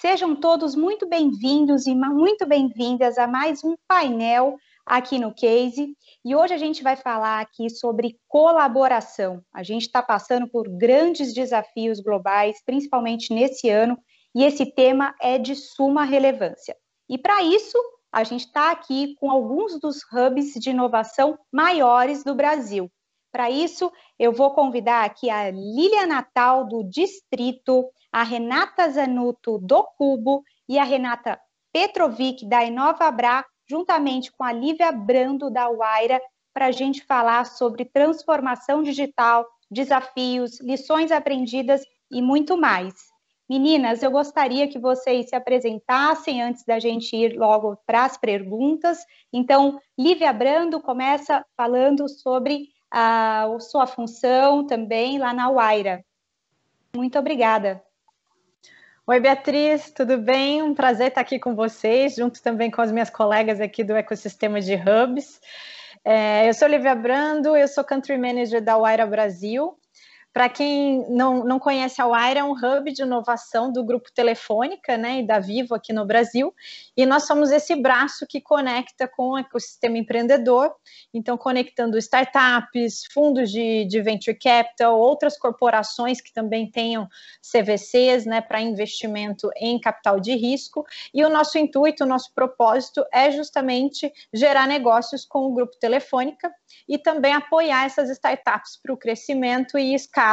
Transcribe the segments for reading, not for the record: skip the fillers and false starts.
Sejam todos muito bem-vindos e muito bem-vindas a mais um painel aqui no Case. E hoje a gente vai falar aqui sobre colaboração. A gente está passando por grandes desafios globais, principalmente nesse ano, e esse tema é de suma relevância. E para isso, a gente está aqui com alguns dos hubs de inovação maiores do Brasil. Para isso, eu vou convidar aqui a Lília Natal, do Distrito, a Renata Zanuto, do Cubo, e a Renata Petrovic, da Inovabra, juntamente com a Lívia Brando, da Wayra, para a gente falar sobre transformação digital, desafios, lições aprendidas e muito mais. Meninas, eu gostaria que vocês se apresentassem antes da gente ir logo para as perguntas. Então, Lívia Brando começa falando sobre a sua função também lá na Wayra. Muito obrigada. Oi, Beatriz, tudo bem? Um prazer estar aqui com vocês, junto também com as minhas colegas aqui do ecossistema de hubs. Eu sou Lívia Brando, eu sou Country Manager da Wayra Brasil. Para quem não conhece, a Wayra é um hub de inovação do Grupo Telefônica, né, e da Vivo aqui no Brasil, e nós somos esse braço que conecta com o ecossistema empreendedor, então conectando startups, fundos de venture capital, outras corporações que também tenham CVCs, né, para investimento em capital de risco, e o nosso intuito, o nosso propósito é justamente gerar negócios com o Grupo Telefônica e também apoiar essas startups para o crescimento e escala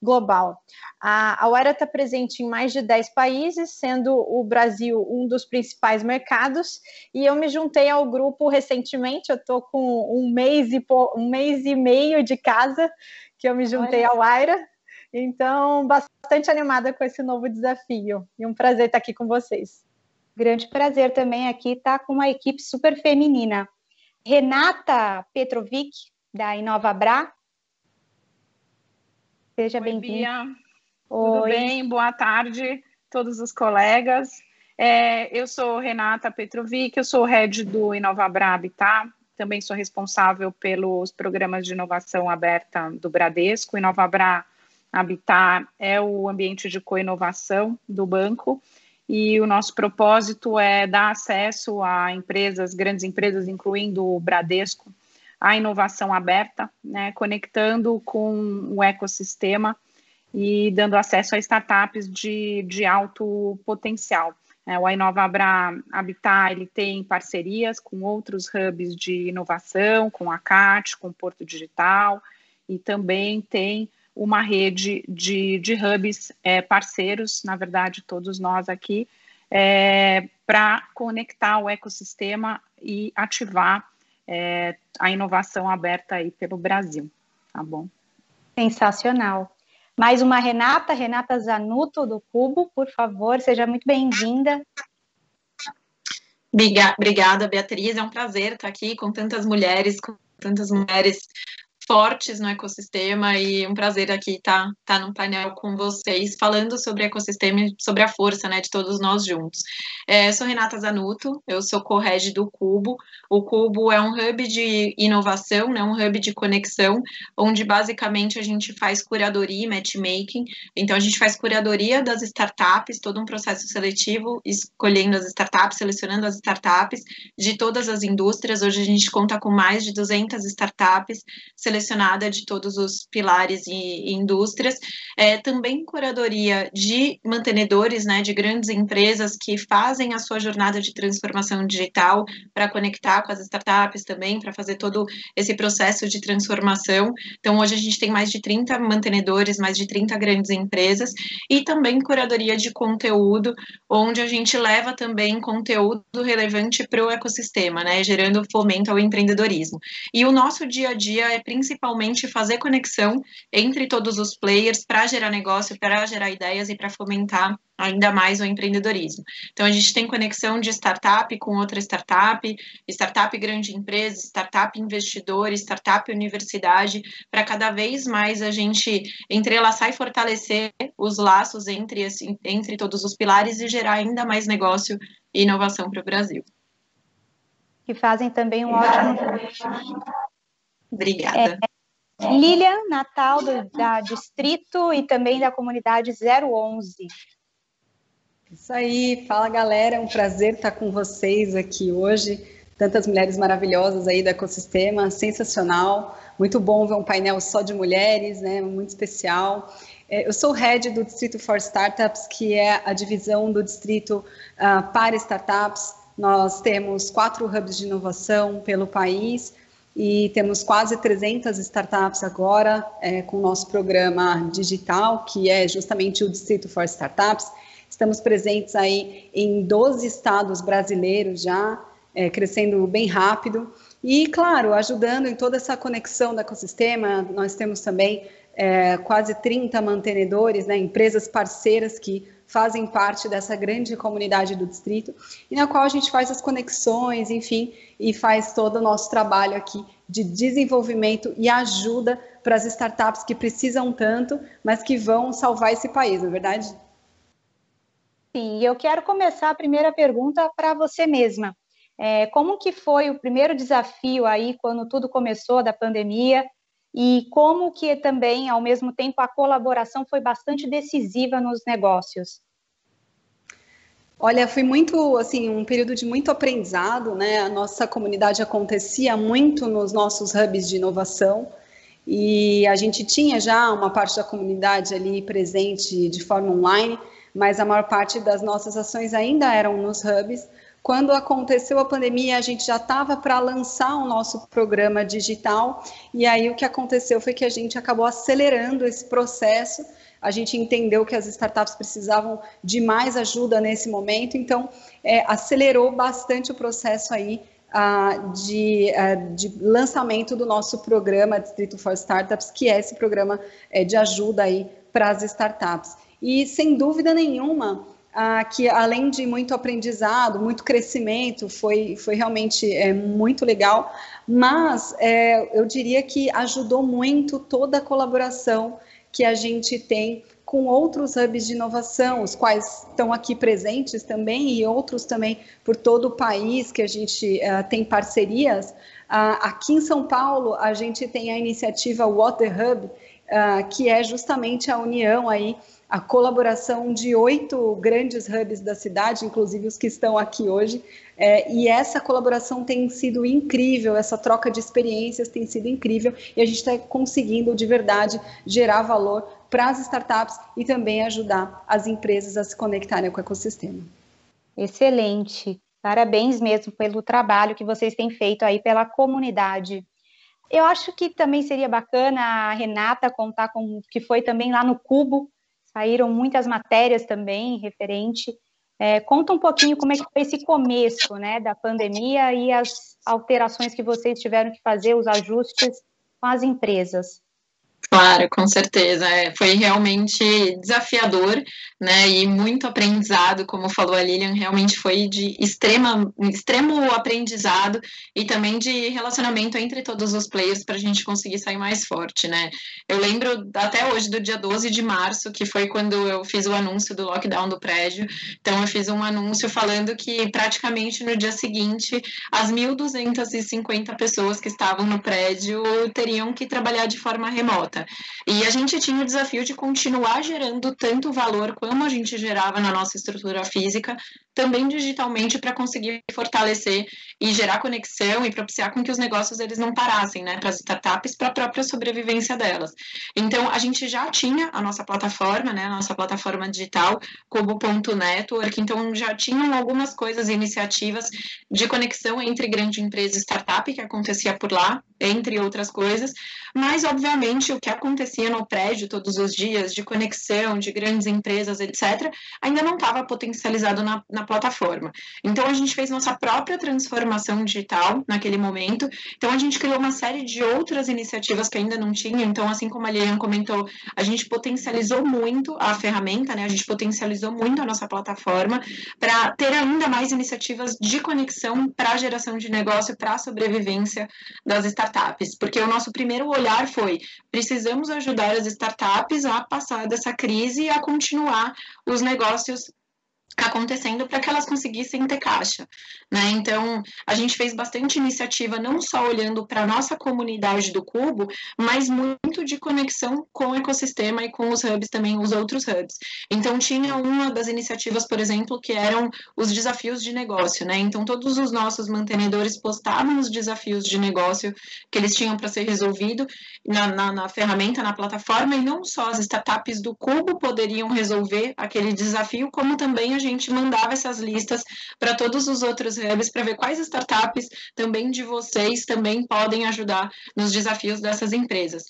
global. A Wayra está presente em mais de 10 países, sendo o Brasil um dos principais mercados, e eu me juntei ao grupo recentemente. Eu estou com um mês e meio de casa que eu me juntei à Wayra, então bastante animada com esse novo desafio, e um prazer estar aqui com vocês. Grande prazer também aqui estar com uma equipe super feminina. Renata Petrovic, da Inovabra. Seja bem-vinda. Tudo bem? Boa tarde, todos os colegas. Eu sou Renata Petrovic, eu sou head do Inovabra Habitat, também sou responsável pelos programas de inovação aberta do Bradesco. Inovabra Habitat é o ambiente de co-inovação do banco, e o nosso propósito é dar acesso a empresas, grandes empresas, incluindo o Bradesco, à inovação aberta, né, conectando com o ecossistema e dando acesso a startups de alto potencial. O Inovabra Habitat, ele tem parcerias com outros hubs de inovação, com a CAT, com o Porto Digital, e também tem uma rede de hubs parceiros, na verdade, todos nós aqui, para conectar o ecossistema e ativar a inovação aberta aí pelo Brasil, tá bom? Sensacional. Mais uma Renata Zanuto, do Cubo, por favor, seja muito bem-vinda. Obrigada, Beatriz, é um prazer estar aqui com tantas mulheres fortes no ecossistema, e um prazer aqui estar num painel com vocês, falando sobre o ecossistema e sobre a força, né, de todos nós juntos. Eu sou Renata Zanuto, eu sou co-head do Cubo. O Cubo é um hub de inovação, né, um hub de conexão, onde basicamente a gente faz curadoria e matchmaking. Então a gente faz curadoria das startups, todo um processo seletivo, escolhendo as startups, selecionando as startups de todas as indústrias. Hoje a gente conta com mais de 200 startups selecionada de todos os pilares e indústrias, também curadoria de mantenedores, né, de grandes empresas que fazem a sua jornada de transformação digital para conectar com as startups também, para fazer todo esse processo de transformação. Então, hoje a gente tem mais de 30 mantenedores, mais de 30 grandes empresas, e também curadoria de conteúdo, onde a gente leva também conteúdo relevante para o ecossistema, né, gerando fomento ao empreendedorismo. E o nosso dia a dia é principalmente fazer conexão entre todos os players para gerar negócio, para gerar ideias e para fomentar ainda mais o empreendedorismo. Então, a gente tem conexão de startup com outra startup grande empresa, startup investidor, startup universidade, para cada vez mais a gente entrelaçar e fortalecer os laços entre todos os pilares e gerar ainda mais negócio e inovação para o Brasil. Que fazem também um ótimo... Obrigada. Lília Natal, da Distrito, e também da comunidade 011. Isso aí, fala galera, é um prazer estar com vocês aqui hoje, tantas mulheres maravilhosas aí do ecossistema, sensacional, muito bom ver um painel só de mulheres, né, muito especial. Eu sou head do Distrito for Startups, que é a divisão do distrito para startups. Nós temos 4 hubs de inovação pelo país e temos quase 300 startups agora com o nosso programa digital, que é justamente o Distrito for Startups. Estamos presentes aí em 12 estados brasileiros já, crescendo bem rápido. E, claro, ajudando em toda essa conexão do ecossistema, nós temos também quase 30 mantenedores, né, empresas parceiras que fazem parte dessa grande comunidade do distrito, e na qual a gente faz as conexões, enfim, e faz todo o nosso trabalho aqui de desenvolvimento e ajuda para as startups que precisam tanto, mas que vão salvar esse país, não é verdade? Sim, eu quero começar a primeira pergunta para você mesma. Como que foi o primeiro desafio aí, quando tudo começou da pandemia, e como que também, ao mesmo tempo, a colaboração foi bastante decisiva nos negócios? Olha, foi muito, assim, um período de muito aprendizado, né? A nossa comunidade acontecia muito nos nossos hubs de inovação, e a gente tinha já uma parte da comunidade ali presente de forma online, mas a maior parte das nossas ações ainda eram nos hubs. Quando aconteceu a pandemia, a gente já estava para lançar o nosso programa digital, e aí o que aconteceu foi que a gente acabou acelerando esse processo. A gente entendeu que as startups precisavam de mais ajuda nesse momento, então acelerou bastante o processo aí de lançamento do nosso programa Distrito for Startups, que é esse programa de ajuda aí para as startups. E sem dúvida nenhuma, que além de muito aprendizado, muito crescimento, foi realmente muito legal, mas eu diria que ajudou muito toda a colaboração que a gente tem com outros hubs de inovação, os quais estão aqui presentes também, e outros também por todo o país, que a gente tem parcerias. Aqui em São Paulo, a gente tem a iniciativa Water Hub, que é justamente a união aí, a colaboração de 8 grandes hubs da cidade, inclusive os que estão aqui hoje, e essa colaboração tem sido incrível, essa troca de experiências tem sido incrível, e a gente está conseguindo, de verdade, gerar valor para as startups e também ajudar as empresas a se conectarem com o ecossistema. Excelente, parabéns mesmo pelo trabalho que vocês têm feito aí pela comunidade. Eu acho que também seria bacana a Renata contar com o que foi também lá no Cubo. Saíram muitas matérias também referente. Conta um pouquinho como é que foi esse começo, né, da pandemia e as alterações que vocês tiveram que fazer, os ajustes com as empresas. Claro, com certeza. Foi realmente desafiador, né? E muito aprendizado, como falou a Lilian, realmente foi de extremo aprendizado e também de relacionamento entre todos os players para a gente conseguir sair mais forte, né? Eu lembro até hoje do dia 12 de março, que foi quando eu fiz o anúncio do lockdown do prédio. Então, eu fiz um anúncio falando que praticamente no dia seguinte, as 1.250 pessoas que estavam no prédio teriam que trabalhar de forma remota. E a gente tinha o desafio de continuar gerando tanto valor como a gente gerava na nossa estrutura física, também digitalmente, para conseguir fortalecer e gerar conexão e propiciar com que os negócios eles não parassem, né, para as startups, para a própria sobrevivência delas. Então, a gente já tinha a nossa plataforma, né, a nossa plataforma digital, Cubo.network, então já tinham algumas coisas e iniciativas de conexão entre grande empresa e startup que acontecia por lá, entre outras coisas, mas, obviamente, o que acontecia no prédio todos os dias, de conexão, de grandes empresas, etc., ainda não estava potencializado na plataforma. Então, a gente fez nossa própria transformação digital naquele momento. Então, a gente criou uma série de outras iniciativas que ainda não tinha. Então, assim como a Lilian comentou, a gente potencializou muito a ferramenta, né? A gente potencializou muito a nossa plataforma para ter ainda mais iniciativas de conexão para a geração de negócio, para a sobrevivência das startups. Porque o nosso primeiro olhar foi: precisamos ajudar as startups a passar dessa crise e a continuar os negócios acontecendo para que elas conseguissem ter caixa, né? Então, a gente fez bastante iniciativa, não só olhando para a nossa comunidade do Cubo, mas muito de conexão com o ecossistema e com os hubs também, os outros hubs. Então, tinha uma das iniciativas, por exemplo, que eram os desafios de negócio, né? Então, todos os nossos mantenedores postavam os desafios de negócio que eles tinham para ser resolvido na ferramenta, na plataforma, e não só as startups do Cubo poderiam resolver aquele desafio, como também a gente mandava essas listas para todos os outros hubs para ver quais startups também de vocês também podem ajudar nos desafios dessas empresas.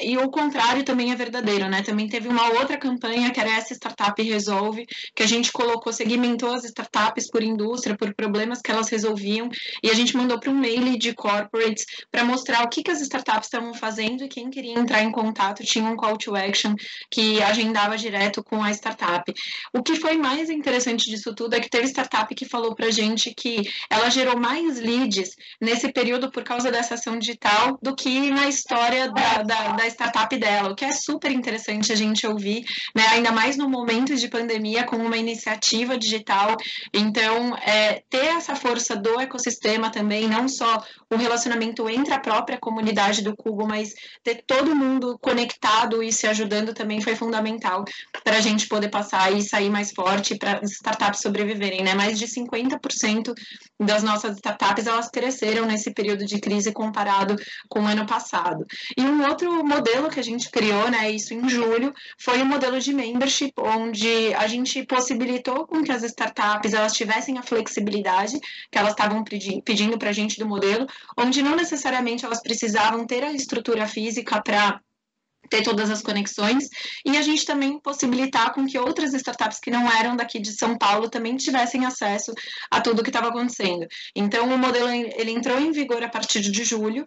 E o contrário também é verdadeiro, né? Também teve uma outra campanha que era essa Startup Resolve, que a gente segmentou as startups por indústria, por problemas que elas resolviam, e a gente mandou para um mail de corporates para mostrar o que as startups estavam fazendo, e quem queria entrar em contato tinha um call to action que agendava direto com a startup. O que foi mais interessante disso tudo é que teve startup que falou pra gente que ela gerou mais leads nesse período por causa dessa ação digital do que na história da startup dela, o que é super interessante a gente ouvir, né? Ainda mais no momento de pandemia, com uma iniciativa digital. Então, ter essa força do ecossistema também, não só o relacionamento entre a própria comunidade do Cubo, mas ter todo mundo conectado e se ajudando também foi fundamental para a gente poder passar e sair mais forte, para as startups sobreviverem, né? Mais de 50% das nossas startups, elas cresceram nesse período de crise comparado com o ano passado. E um outro modelo que a gente criou, né, isso em julho, foi o modelo de membership, onde a gente possibilitou com que as startups elas tivessem a flexibilidade que elas estavam pedindo para a gente do modelo, onde não necessariamente elas precisavam ter a estrutura física para ter todas as conexões, e a gente também possibilitar com que outras startups que não eram daqui de São Paulo também tivessem acesso a tudo que estava acontecendo. Então, o modelo ele entrou em vigor a partir de julho,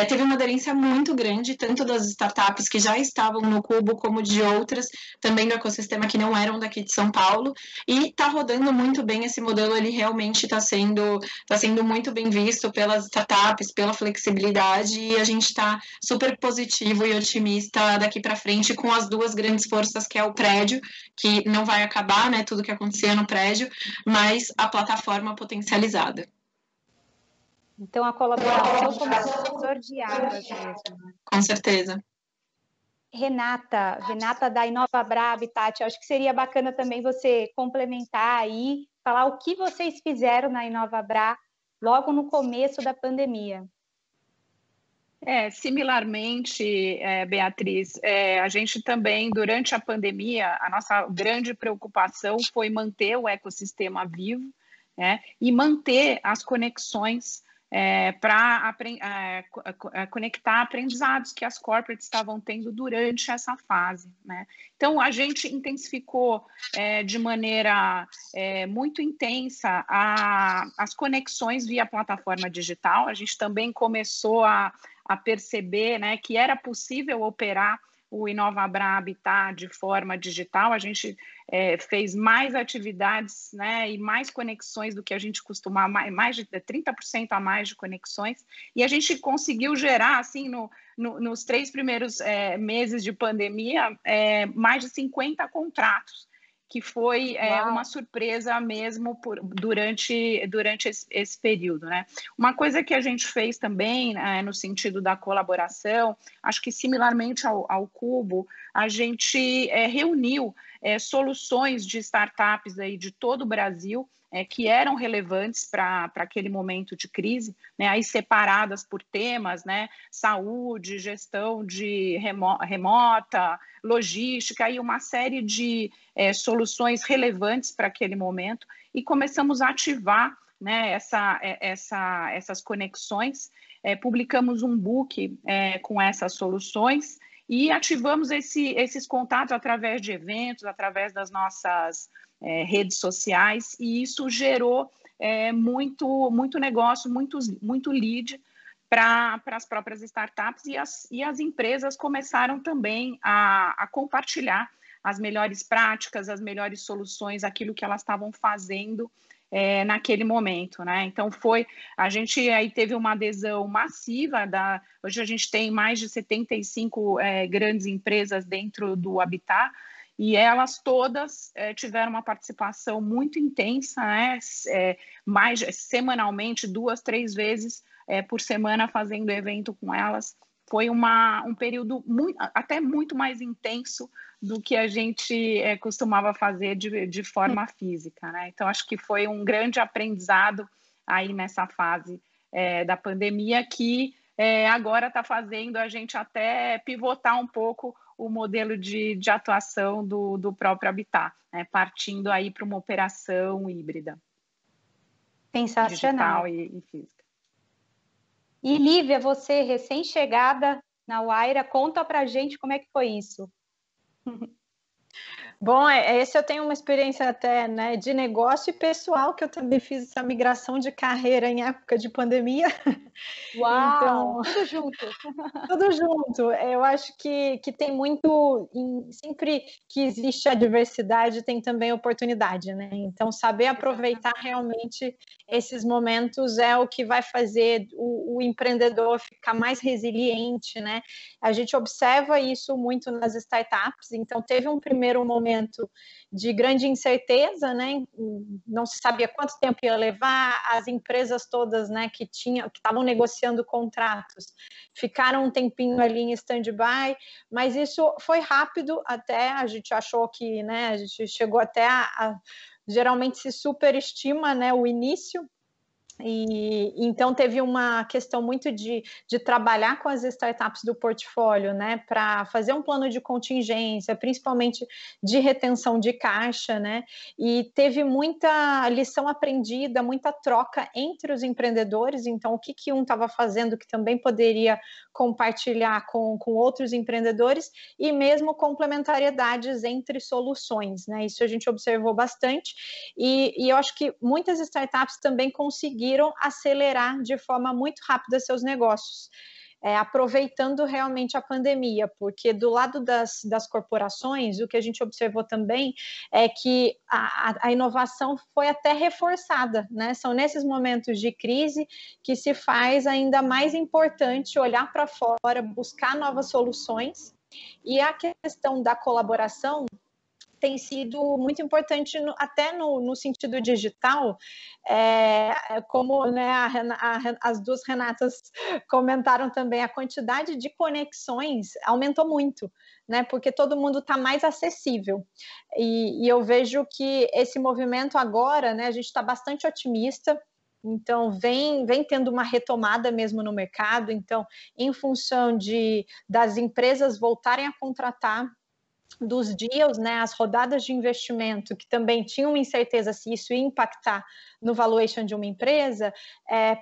teve uma aderência muito grande, tanto das startups que já estavam no Cubo, como de outras também do ecossistema que não eram daqui de São Paulo, e está rodando muito bem esse modelo, ele realmente está sendo muito bem visto pelas startups, pela flexibilidade, e a gente está super positivo e otimista daqui para frente com as duas grandes forças, que é o prédio, que não vai acabar, né, tudo que acontecia no prédio, mas a plataforma potencializada. Então, a colaboração como professor de águas mesmo. Com certeza. Renata da InovaBrá, Habitat, acho que seria bacana também você complementar aí, falar o que vocês fizeram na InovaBrá logo no começo da pandemia. Similarmente, Beatriz, a gente também, durante a pandemia, a nossa grande preocupação foi manter o ecossistema vivo, né, e manter as conexões para conectar aprendizados que as corporates estavam tendo durante essa fase, né? Então, a gente intensificou de maneira muito intensa as conexões via plataforma digital. A gente também começou a perceber, né, que era possível operar o InovaBrá Habitat de forma digital. A gente fez mais atividades, né, e mais conexões do que a gente costumava, mais de 30% a mais de conexões, e a gente conseguiu gerar, assim, nos 3 primeiros meses de pandemia, mais de 50 contratos, que foi uma surpresa mesmo durante esse período, né? Uma coisa que a gente fez também, no sentido da colaboração, acho que similarmente ao Cubo, a gente reuniu soluções de startups aí de todo o Brasil, que eram relevantes para aquele momento de crise, né, aí separadas por temas, né, saúde, gestão de remota, logística, e uma série de soluções relevantes para aquele momento, e começamos a ativar, né, essas conexões, publicamos um book com essas soluções, e ativamos esses contatos através de eventos, através das nossas redes sociais, e isso gerou muito negócio, muito lead para as próprias startups, e as empresas começaram também a compartilhar as melhores práticas, as melhores soluções, aquilo que elas estavam fazendo naquele momento, né? Então a gente aí teve uma adesão massiva, hoje a gente tem mais de 75 grandes empresas dentro do Habitat, e elas todas tiveram uma participação muito intensa, né? Mais semanalmente, 2, 3 vezes por semana fazendo evento com elas. Foi um período até muito mais intenso do que a gente costumava fazer de forma física, né? Então, acho que foi um grande aprendizado aí nessa fase da pandemia que agora está fazendo a gente até pivotar um pouco o modelo de atuação do próprio Habitat, né? Partindo aí para uma operação híbrida. Sensacional. Digital e física. E Lívia, você recém-chegada na Wayra, conta pra gente como é que foi isso. Bom, esse eu tenho uma experiência até, né, de negócio e pessoal, que eu também fiz essa migração de carreira em época de pandemia. Uau, Então, tudo junto. tudo junto. Eu acho que tem muito, sempre que existe a diversidade, tem também oportunidade, né? Então, saber aproveitar realmente esses momentos é o que vai fazer o empreendedor ficar mais resiliente, né? A gente observa isso muito nas startups. Então, teve um primeiro momento de grande incerteza, né? Não se sabia quanto tempo ia levar, as empresas todas, né, que estavam negociando contratos, ficaram um tempinho ali em stand-by, mas isso foi rápido até, a gente achou que, né, a gente chegou até geralmente se superestima, né, o início. E então teve uma questão muito de trabalhar com as startups do portfólio, né, para fazer um plano de contingência, principalmente de retenção de caixa, né, e teve muita lição aprendida, muita troca entre os empreendedores. Então, o que um estava fazendo que também poderia compartilhar com outros empreendedores, e mesmo complementariedades entre soluções, né, isso a gente observou bastante, e eu acho que muitas startups também conseguiram acelerar de forma muito rápida seus negócios, aproveitando realmente a pandemia, porque do lado das corporações, o que a gente observou também é que a inovação foi até reforçada, né? São nesses momentos de crise que se faz ainda mais importante olhar para fora, buscar novas soluções, e a questão da colaboração tem sido muito importante até no sentido digital, como, né, as duas Renatas comentaram também, a quantidade de conexões aumentou muito, né, porque todo mundo está mais acessível, e eu vejo que esse movimento agora, né, a gente está bastante otimista. Então, vem tendo uma retomada mesmo no mercado. Então, em função das empresas voltarem a contratar, dos deals, né, as rodadas de investimento, que também tinham incerteza se isso ia impactar no valuation de uma empresa,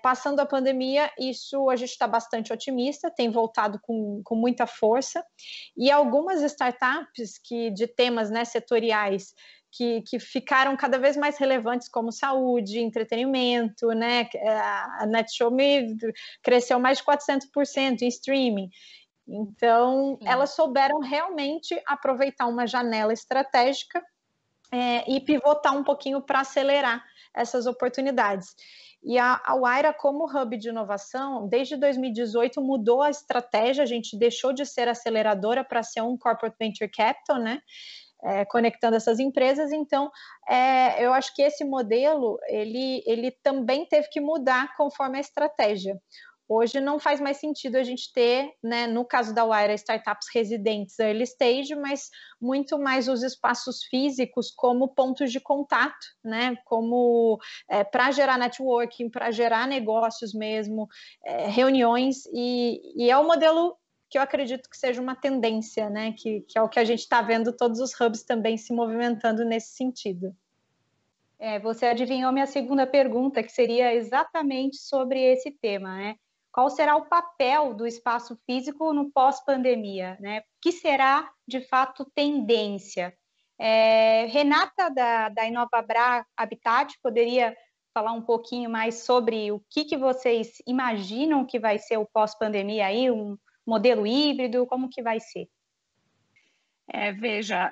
passando a pandemia, isso a gente está bastante otimista, tem voltado com muita força, e algumas startups de temas, né, setoriais, que ficaram cada vez mais relevantes, como saúde, entretenimento, né, a NetShowMe cresceu mais de 400% em streaming. Então, elas souberam realmente aproveitar uma janela estratégica e pivotar um pouquinho para acelerar essas oportunidades. E a Wayra, como hub de inovação, desde 2018 mudou a estratégia, a gente deixou de ser aceleradora para ser um corporate venture capital, né? Conectando essas empresas. Então, eu acho que esse modelo, ele também teve que mudar conforme a estratégia. Hoje não faz mais sentido a gente ter, né, no caso da Wayra, startups residentes early stage, mas muito mais os espaços físicos como pontos de contato, né, como para gerar networking, para gerar negócios mesmo, reuniões, e é o modelo que eu acredito que seja uma tendência, né, que é o que a gente está vendo todos os hubs também se movimentando nesse sentido. Você adivinhou minha segunda pergunta, que seria exatamente sobre esse tema, né? Qual será o papel do espaço físico no pós-pandemia, né? O que será, de fato, tendência? Renata, da Inovabra Habitat, poderia falar um pouquinho mais sobre o que vocês imaginam que vai ser o pós-pandemia aí, um modelo híbrido, como que vai ser? Veja,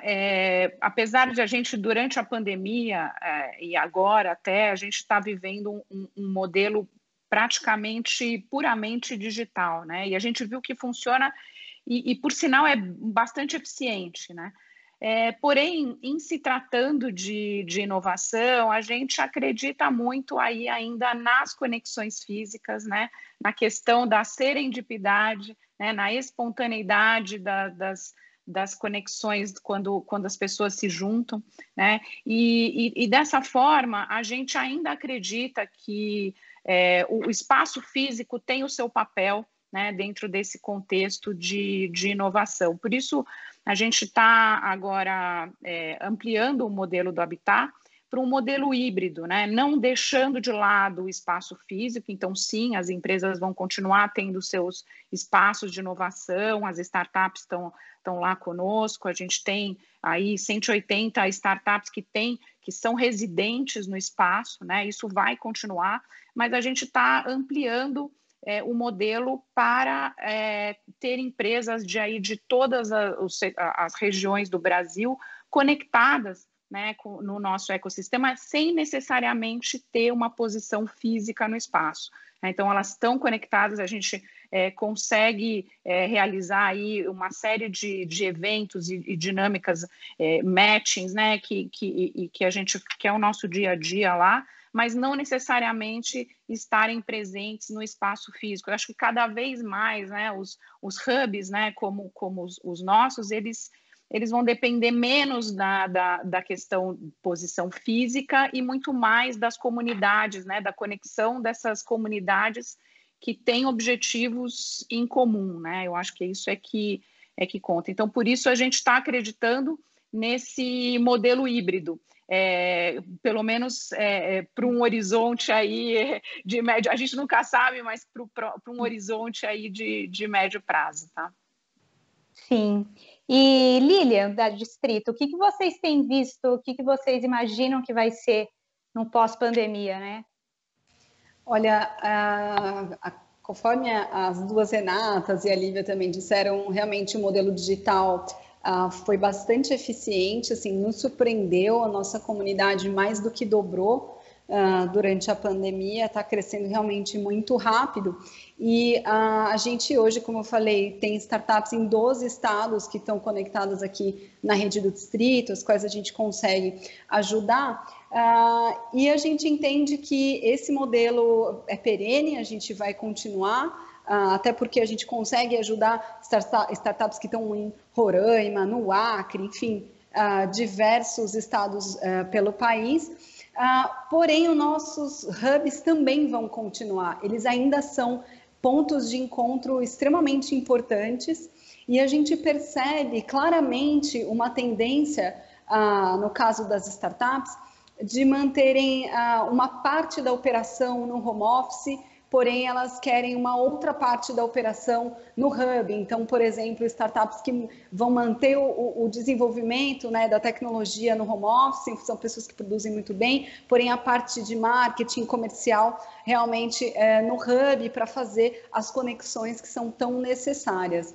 apesar de a gente, durante a pandemia e agora até, a gente está vivendo um modelo praticamente puramente digital, né? E a gente viu que funciona e por sinal, é bastante eficiente, né? Porém, em se tratando de inovação, a gente acredita muito aí ainda nas conexões físicas, né? Na questão da serendipidade, né? Na espontaneidade das conexões quando as pessoas se juntam, né? E dessa forma, a gente ainda acredita que o espaço físico tem o seu papel, né, dentro desse contexto de inovação. Por isso, a gente está agora ampliando o modelo do Habitat para um modelo híbrido, né? Não deixando de lado o espaço físico. Então, sim, as empresas vão continuar tendo seus espaços de inovação, as startups estão lá conosco, a gente tem aí 180 startups que são residentes no espaço, né? Isso vai continuar, mas a gente está ampliando o modelo para ter empresas de todas as regiões do Brasil conectadas, né, no nosso ecossistema, sem necessariamente ter uma posição física no espaço. Então, elas estão conectadas, a gente consegue realizar aí uma série de eventos e dinâmicas, matchings, né, que é o nosso dia a dia lá, mas não necessariamente estarem presentes no espaço físico. Eu acho que cada vez mais, né, os hubs, né, como os nossos, eles vão depender menos da questão posição física e muito mais das comunidades, né, da conexão dessas comunidades que têm objetivos em comum, né? Eu acho que isso é que conta. Então, por isso, a gente está acreditando nesse modelo híbrido. Pelo menos para um horizonte aí de médio, a gente nunca sabe, mas para um horizonte aí de médio prazo, tá? Sim. E Lilian, da Distrito, o que vocês têm visto, o que vocês imaginam que vai ser no pós-pandemia, né? Olha, conforme as duas Renatas e a Lívia também disseram, realmente o modelo digital foi bastante eficiente, assim, nos surpreendeu, a nossa comunidade mais do que dobrou durante a pandemia, está crescendo realmente muito rápido. E a gente hoje, como eu falei, tem startups em 12 estados que estão conectadas aqui na rede do distrito, as quais a gente consegue ajudar. E a gente entende que esse modelo é perene, a gente vai continuar, até porque a gente consegue ajudar startups que estão em Roraima, no Acre, enfim, diversos estados pelo país. Porém, os nossos hubs também vão continuar, eles ainda são pontos de encontro extremamente importantes e a gente percebe claramente uma tendência, no caso das startups, de manterem uma parte da operação no home office, porém elas querem uma outra parte da operação no hub. Então, por exemplo, startups que vão manter o desenvolvimento, né, da tecnologia no home office, são pessoas que produzem muito bem, porém a parte de marketing comercial realmente no hub para fazer as conexões que são tão necessárias.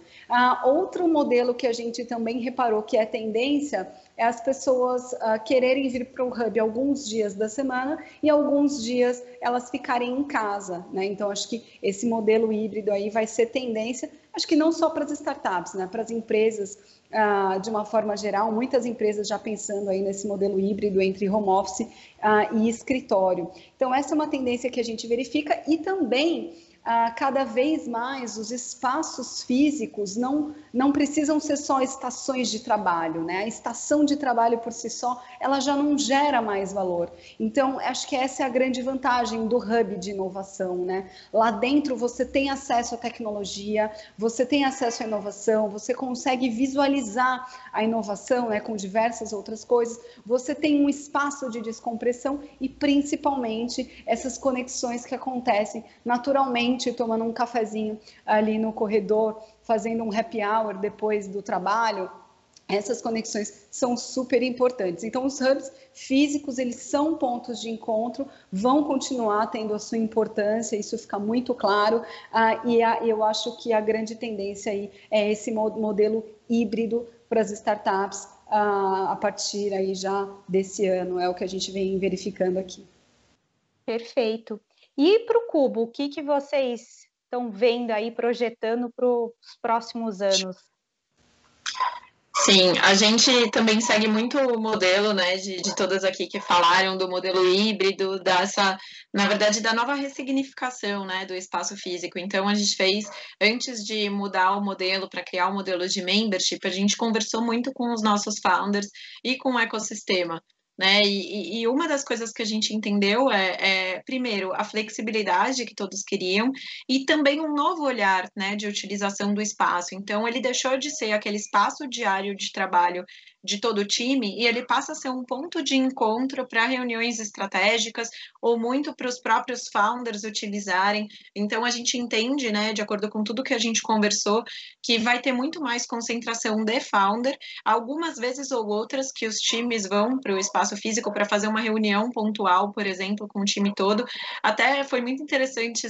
Outro modelo que a gente também reparou que é tendência é as pessoas quererem vir para o hub alguns dias da semana e alguns dias elas ficarem em casa, né? Então, acho que esse modelo híbrido aí vai ser tendência, acho que não só para as startups, né? Para as empresas, de uma forma geral, muitas empresas já pensando aí nesse modelo híbrido entre home office e escritório. Então, essa é uma tendência que a gente verifica e também cada vez mais os espaços físicos não precisam ser só estações de trabalho, né? A estação de trabalho por si só, ela já não gera mais valor. Então, acho que essa é a grande vantagem do hub de inovação, né? Lá dentro você tem acesso à tecnologia, você tem acesso à inovação, você consegue visualizar a inovação, né, com diversas outras coisas, você tem um espaço de descompressão e principalmente essas conexões que acontecem naturalmente tomando um cafezinho ali no corredor, fazendo um happy hour depois do trabalho. Essas conexões são super importantes. Então, os hubs físicos, eles são pontos de encontro, vão continuar tendo a sua importância, isso fica muito claro, e eu acho que a grande tendência aí é esse modelo híbrido para as startups a partir aí já desse ano, é o que a gente vem verificando aqui. Perfeito. E para o Cubo, o que vocês estão vendo aí, projetando para os próximos anos? Sim, a gente também segue muito o modelo, né, de todas aqui que falaram do modelo híbrido, na verdade, da nova ressignificação, né, do espaço físico. Então, a gente fez, antes de mudar o modelo para criar o modelo de membership, a gente conversou muito com os nossos founders e com o ecossistema. Né? E uma das coisas que a gente entendeu primeiro, a flexibilidade que todos queriam e também um novo olhar, né, de utilização do espaço. Então, ele deixou de ser aquele espaço diário de trabalho de todo o time e ele passa a ser um ponto de encontro para reuniões estratégicas ou muito para os próprios founders utilizarem. Então, a gente entende, né, de acordo com tudo que a gente conversou, que vai ter muito mais concentração de founder, algumas vezes ou outras que os times vão para o espaço físico para fazer uma reunião pontual, por exemplo, com o time todo. Até foi muito interessante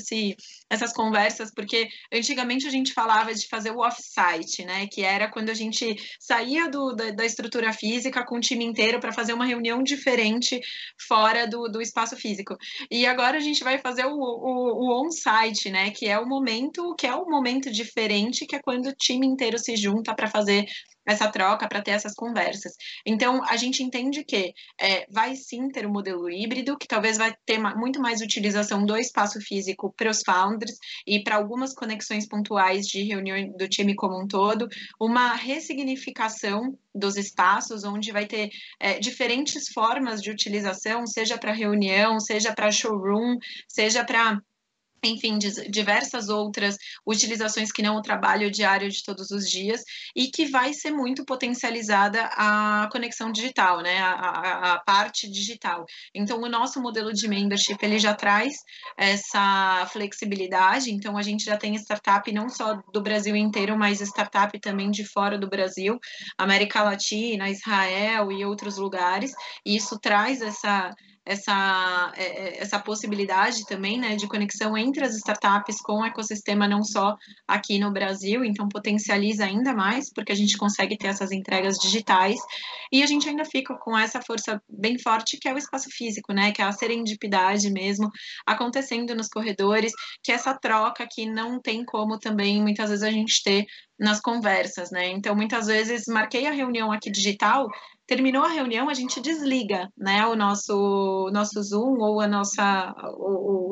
essas conversas, porque antigamente a gente falava de fazer o off-site, né, que era quando a gente saía da estrutura física com o time inteiro para fazer uma reunião diferente fora do espaço físico. E agora a gente vai fazer o on-site, né, que é o momento diferente, que é quando o time inteiro se junta para fazer essa troca, para ter essas conversas. Então, a gente entende que vai sim ter um modelo híbrido, que talvez vai ter muito mais utilização do espaço físico para os founders e para algumas conexões pontuais de reunião do time como um todo, uma ressignificação dos espaços, onde vai ter diferentes formas de utilização, seja para reunião, seja para showroom, seja para enfim, diversas outras utilizações que não o trabalho diário de todos os dias, e que vai ser muito potencializada a conexão digital, né, a parte digital. Então, o nosso modelo de membership, ele já traz essa flexibilidade, então a gente já tem startup não só do Brasil inteiro, mas startup também de fora do Brasil, América Latina, Israel e outros lugares, e isso traz essa possibilidade também, né, de conexão entre as startups com o ecossistema, não só aqui no Brasil, então potencializa ainda mais, porque a gente consegue ter essas entregas digitais, e a gente ainda fica com essa força bem forte, que é o espaço físico, né, que é a serendipidade mesmo, acontecendo nos corredores, que é essa troca que não tem como também, muitas vezes, a gente ter nas conversas, né, então muitas vezes marquei a reunião aqui digital, terminou a reunião, a gente desliga, né, o nosso Zoom ou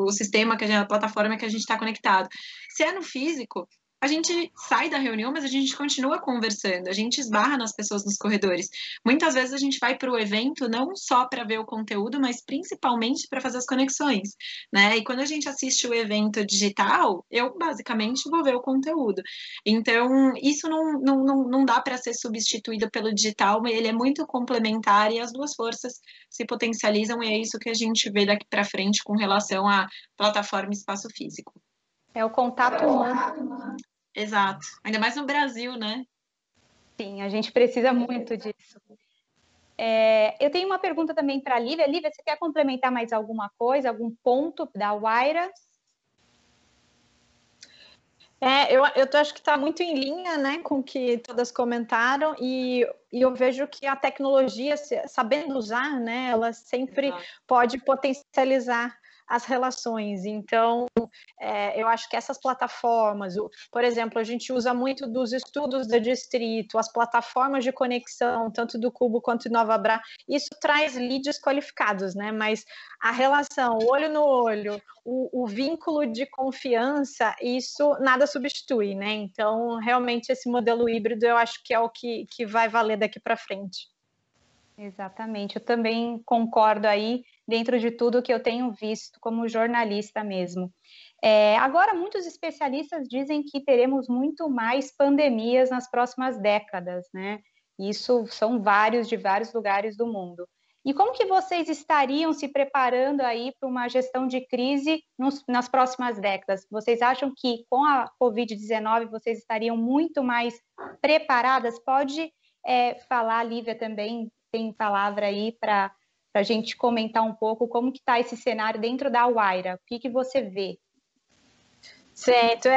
o sistema, a plataforma que a gente está conectado. Se é no físico, a gente sai da reunião, mas a gente continua conversando, a gente esbarra nas pessoas nos corredores. Muitas vezes a gente vai para o evento não só para ver o conteúdo, mas principalmente para fazer as conexões, né? E quando a gente assiste o evento digital, eu basicamente vou ver o conteúdo. Então, isso não dá para ser substituído pelo digital, mas ele é muito complementar e as duas forças se potencializam, e é isso que a gente vê daqui para frente com relação à plataforma espaço físico. É o contato humano. Exato. Ainda mais no Brasil, né? Sim, a gente precisa muito disso. Eu tenho uma pergunta também para a Lívia. Lívia, você quer complementar mais alguma coisa, algum ponto da Wayra? Eu acho que está muito em linha, né, com o que todas comentaram, e eu vejo que a tecnologia, sabendo usar, né, ela sempre pode potencializar as relações. Então, eu acho que essas plataformas, por exemplo, a gente usa muito dos estudos do distrito, as plataformas de conexão, tanto do Cubo quanto do Nova Bra, isso traz leads qualificados, né? Mas a relação, olho no olho, o vínculo de confiança, isso nada substitui, né? Então, realmente, esse modelo híbrido, eu acho que é o que vai valer daqui para frente. Exatamente, eu também concordo aí, dentro de tudo que eu tenho visto como jornalista mesmo. Agora, muitos especialistas dizem que teremos muito mais pandemias nas próximas décadas, né? Isso são de vários lugares do mundo. E como que vocês estariam se preparando aí para uma gestão de crise nas próximas décadas? Vocês acham que com a Covid-19 vocês estariam muito mais preparadas? Pode falar, Lívia, também tem palavra aí para a gente comentar um pouco como que está esse cenário dentro da Wayra. O que você vê? Certo,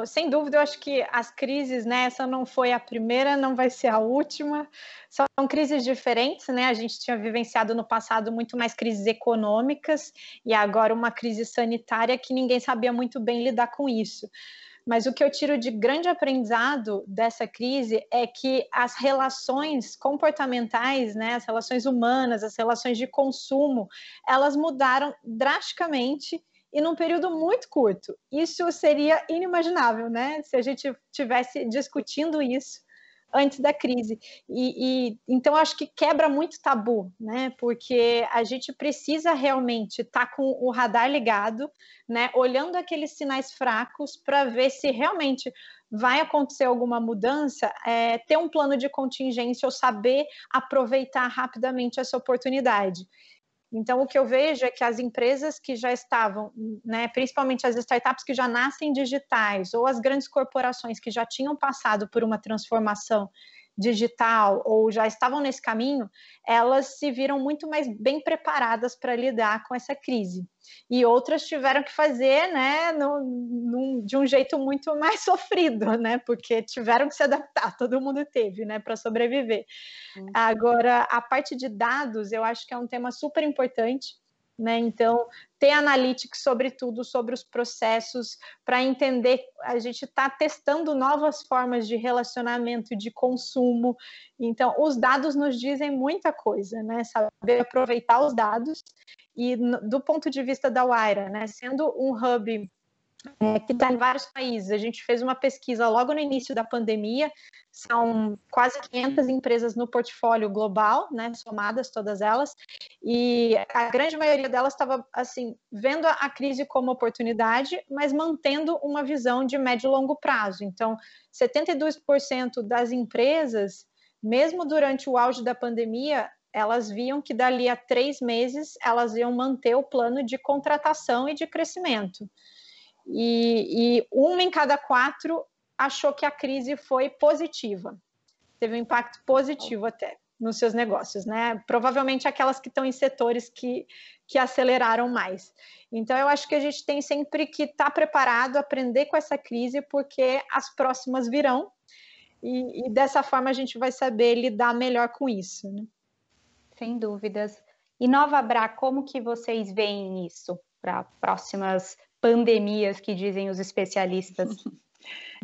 sem dúvida, eu acho que as crises, né, essa não foi a primeira, não vai ser a última, são crises diferentes, né, a gente tinha vivenciado no passado muito mais crises econômicas, e agora uma crise sanitária que ninguém sabia muito bem lidar com isso. mas o que eu tiro de grande aprendizado dessa crise é que as relações comportamentais, né, as relações humanas, as relações de consumo, elas mudaram drasticamente e num período muito curto. Isso seria inimaginável, né, se a gente tivesse discutindo isso antes da crise. Então, acho que quebra muito tabu, né? Porque a gente precisa realmente estar com o radar ligado, né? Olhando aqueles sinais fracos para ver se realmente vai acontecer alguma mudança, ter um plano de contingência ou saber aproveitar rapidamente essa oportunidade. Então, o que eu vejo é que as empresas que já estavam, né, principalmente as startups que já nascem digitais, ou as grandes corporações que já tinham passado por uma transformação digital, ou já estavam nesse caminho, elas se viram muito mais bem preparadas para lidar com essa crise. E outras tiveram que fazer, né, de um jeito muito mais sofrido, né, porque tiveram que se adaptar, todo mundo teve, né, para sobreviver. Agora, a parte de dados, eu acho que é um tema super importante, né? Então, ter analytics sobre tudo, sobre os processos, para entender, a gente está testando novas formas de relacionamento, de consumo. Então, os dados nos dizem muita coisa, né? Saber aproveitar os dados. E do ponto de vista da Wayra, né? Sendo um hub que está em vários países, a gente fez uma pesquisa logo no início da pandemia, são quase 500 empresas no portfólio global, né, somadas todas elas, e a grande maioria delas estava, assim, vendo a crise como oportunidade, mas mantendo uma visão de médio e longo prazo. Então, 72% das empresas, mesmo durante o auge da pandemia, elas viam que dali a 3 meses elas iam manter o plano de contratação e de crescimento. E 1 em cada 4 achou que a crise foi positiva, teve um impacto positivo até nos seus negócios, né? Provavelmente aquelas que estão em setores que aceleraram mais. Então, eu acho que a gente tem sempre que estar preparado, aprender com essa crise, porque as próximas virão, e dessa forma a gente vai saber lidar melhor com isso, né? Sem dúvidas. E Nova Bra, como que vocês veem isso para próximas pandemias que dizem os especialistas?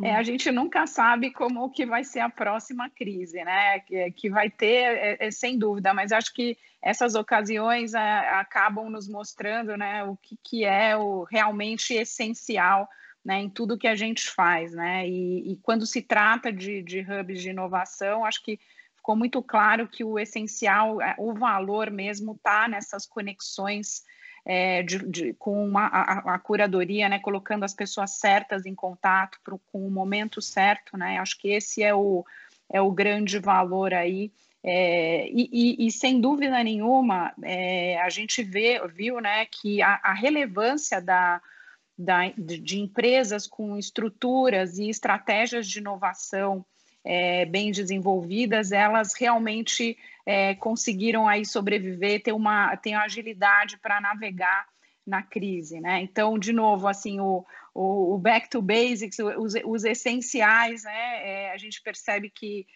A gente nunca sabe como que vai ser a próxima crise, né? Que vai ter, sem dúvida, mas acho que essas ocasiões acabam nos mostrando, né, o que é o realmente essencial, né, em tudo que a gente faz, né? E quando se trata de hubs de inovação, acho que ficou muito claro que o essencial, o valor mesmo está nessas conexões com a curadoria, né, colocando as pessoas certas em contato com o momento certo, né? Acho que esse é o grande valor aí. E sem dúvida nenhuma, a gente viu, né, que a relevância de empresas com estruturas e estratégias de inovação bem desenvolvidas, elas realmente conseguiram aí sobreviver, ter agilidade para navegar na crise, né? Então, de novo, assim, o back to basics, os essenciais, né? A gente percebe que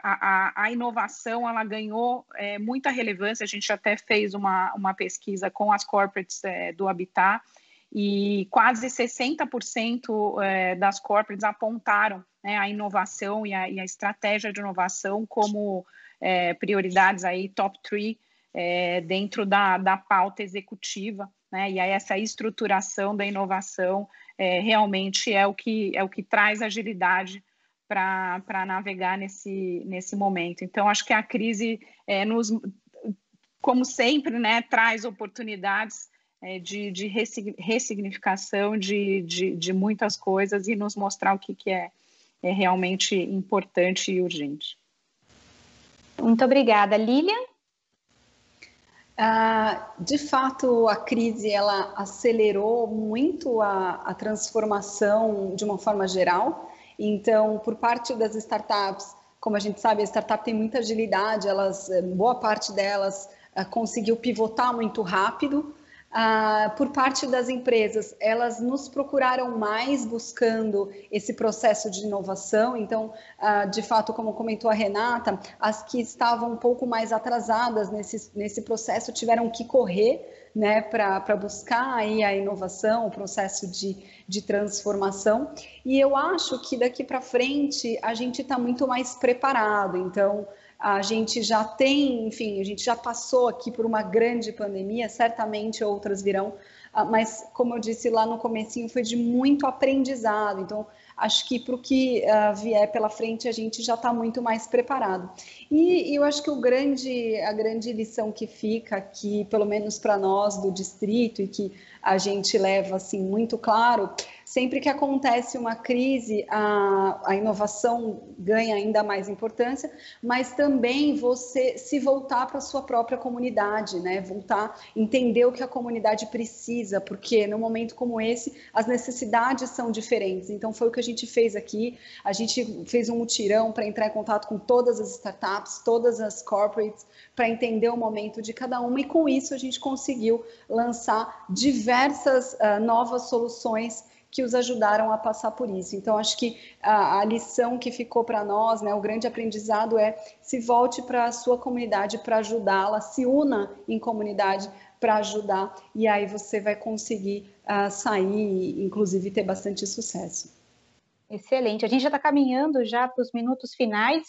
a inovação, ela ganhou muita relevância. A gente até fez uma pesquisa com as corporates do Habitat, e quase 60% das corporates apontaram, né, a inovação e a estratégia de inovação como prioridades aí, top 3, dentro da pauta executiva, né, e aí essa estruturação da inovação realmente é o que traz agilidade para navegar nesse momento. Então, acho que a crise, como sempre, né, traz oportunidades de ressignificação de muitas coisas e nos mostrar o que é realmente importante e urgente. Muito obrigada. Lilian? De fato, a crise ela acelerou muito a transformação de uma forma geral. Então, por parte das startups, como a gente sabe, a startup tem muita agilidade, boa parte delas conseguiu pivotar muito rápido. Por parte das empresas, elas nos procuraram mais buscando esse processo de inovação. Então, de fato, como comentou a Renata, as que estavam um pouco mais atrasadas nesse processo tiveram que correr, né, para buscar aí a inovação, o processo de transformação. E eu acho que daqui para frente a gente está muito mais preparado. Então, a gente já tem, enfim, a gente já passou aqui por uma grande pandemia, certamente outras virão, mas como eu disse lá no comecinho, foi de muito aprendizado. Então, acho que para o que vier pela frente a gente já está muito mais preparado. E eu acho que a grande lição que fica aqui, pelo menos para nós do distrito, e que a gente leva assim muito claro, sempre que acontece uma crise, a inovação ganha ainda mais importância, mas também você se voltar para a sua própria comunidade, né? Voltar, entender o que a comunidade precisa, porque num momento como esse, as necessidades são diferentes. Então, foi o que a gente fez aqui. A gente fez um mutirão para entrar em contato com todas as startups, todas as corporates, para entender o momento de cada uma, e com isso a gente conseguiu lançar diversas novas soluções que os ajudaram a passar por isso. Então, acho que a lição que ficou para nós, né, o grande aprendizado é: se volte para a sua comunidade para ajudá-la, se una em comunidade para ajudar, e aí você vai conseguir sair, inclusive ter bastante sucesso. Excelente. A gente já está caminhando já para os minutos finais,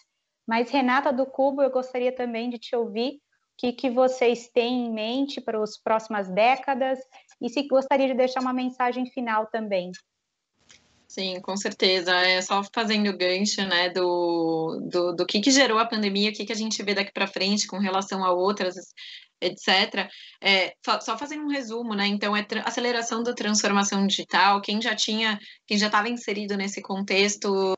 mas Renata do Cubo, eu gostaria também de te ouvir o que vocês têm em mente para as próximas décadas, e se gostaria de deixar uma mensagem final também. Sim, com certeza. É só fazendo gancho, né, do que gerou a pandemia, o que a gente vê daqui para frente com relação a outras, etc. Só fazendo um resumo, né? Então, aceleração da transformação digital. Quem já estava inserido nesse contexto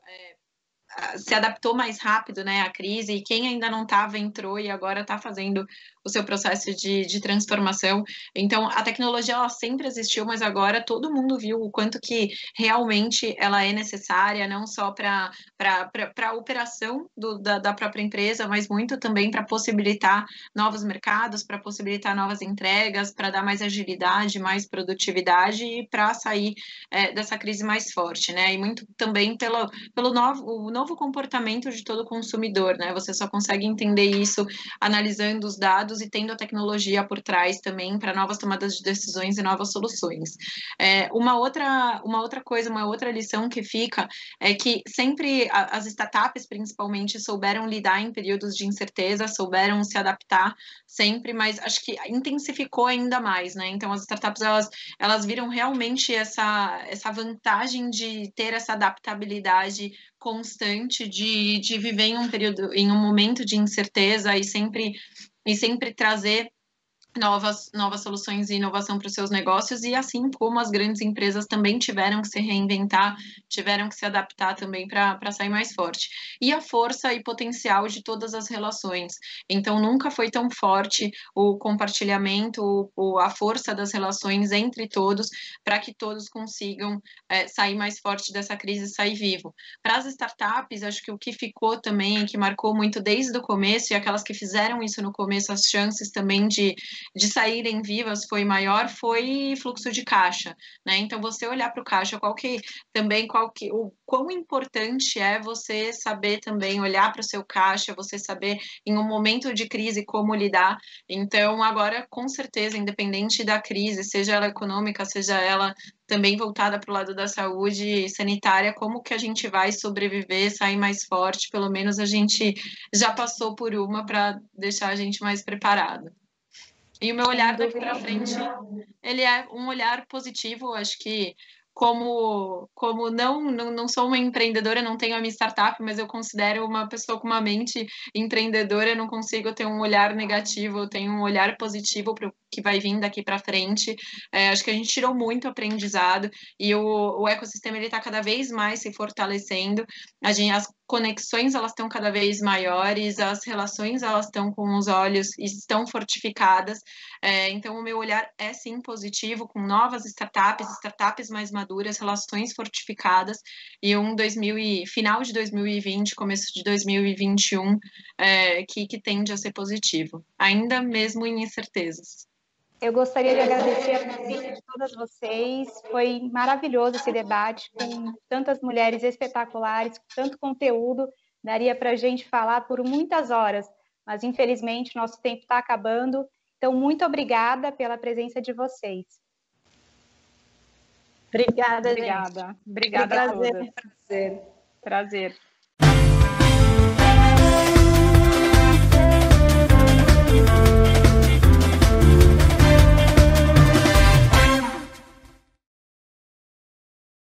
se adaptou mais rápido, né, à crise, e quem ainda não estava entrou e agora está fazendo o seu processo de transformação. Então, a tecnologia ela sempre existiu, mas agora todo mundo viu o quanto que realmente ela é necessária, não só para a operação da própria empresa, mas muito também para possibilitar novos mercados, para possibilitar novas entregas, para dar mais agilidade, mais produtividade e para sair dessa crise mais forte, né? E muito também pelo novo comportamento de todo consumidor, né? Você só consegue entender isso analisando os dados e tendo a tecnologia por trás também para novas tomadas de decisões e novas soluções. Uma outra coisa, uma outra lição que fica é que sempre as startups, principalmente, souberam lidar em períodos de incerteza, souberam se adaptar sempre, mas acho que intensificou ainda mais, né? Então, as startups, elas viram realmente essa vantagem de ter essa adaptabilidade constante, de viver em um momento de incerteza e sempre trazer novas soluções e inovação para os seus negócios, e assim como as grandes empresas também tiveram que se reinventar, tiveram que se adaptar também para sair mais forte. E a força e potencial de todas as relações. Então, nunca foi tão forte o compartilhamento, a força das relações entre todos, para que todos consigam sair mais forte dessa crise e sair vivo. Para as startups, acho que o que ficou também, que marcou muito desde o começo, e aquelas que fizeram isso no começo, as chances também de saírem vivas foi fluxo de caixa, né? Então, você olhar para o caixa, o quão importante é você saber também olhar para o seu caixa, você saber em um momento de crise como lidar. Então, agora, com certeza, independente da crise, seja ela econômica, seja ela também voltada para o lado da saúde sanitária, como que a gente vai sobreviver, sair mais forte, pelo menos a gente já passou por uma para deixar a gente mais preparado. E o meu olhar daqui para frente, ele é um olhar positivo. Acho que como não sou uma empreendedora, não tenho a minha startup, mas eu considero uma pessoa com uma mente empreendedora, não consigo ter um olhar negativo, eu tenho um olhar positivo para o que vai vir daqui para frente. Acho que a gente tirou muito aprendizado e o ecossistema ele está cada vez mais se fortalecendo. As conexões elas estão cada vez maiores, as relações elas estão com os olhos e estão fortificadas. Então o meu olhar é sim positivo, com novas startups mais maduras, relações fortificadas e final de 2020, começo de 2021 que tende a ser positivo, ainda mesmo em incertezas. Eu gostaria de agradecer a presença de todas vocês. Foi maravilhoso esse debate, com tantas mulheres espetaculares, com tanto conteúdo. Daria para a gente falar por muitas horas, mas infelizmente nosso tempo está acabando. Então, muito obrigada pela presença de vocês. Obrigada, gente. Obrigada a todas. Prazer. Prazer.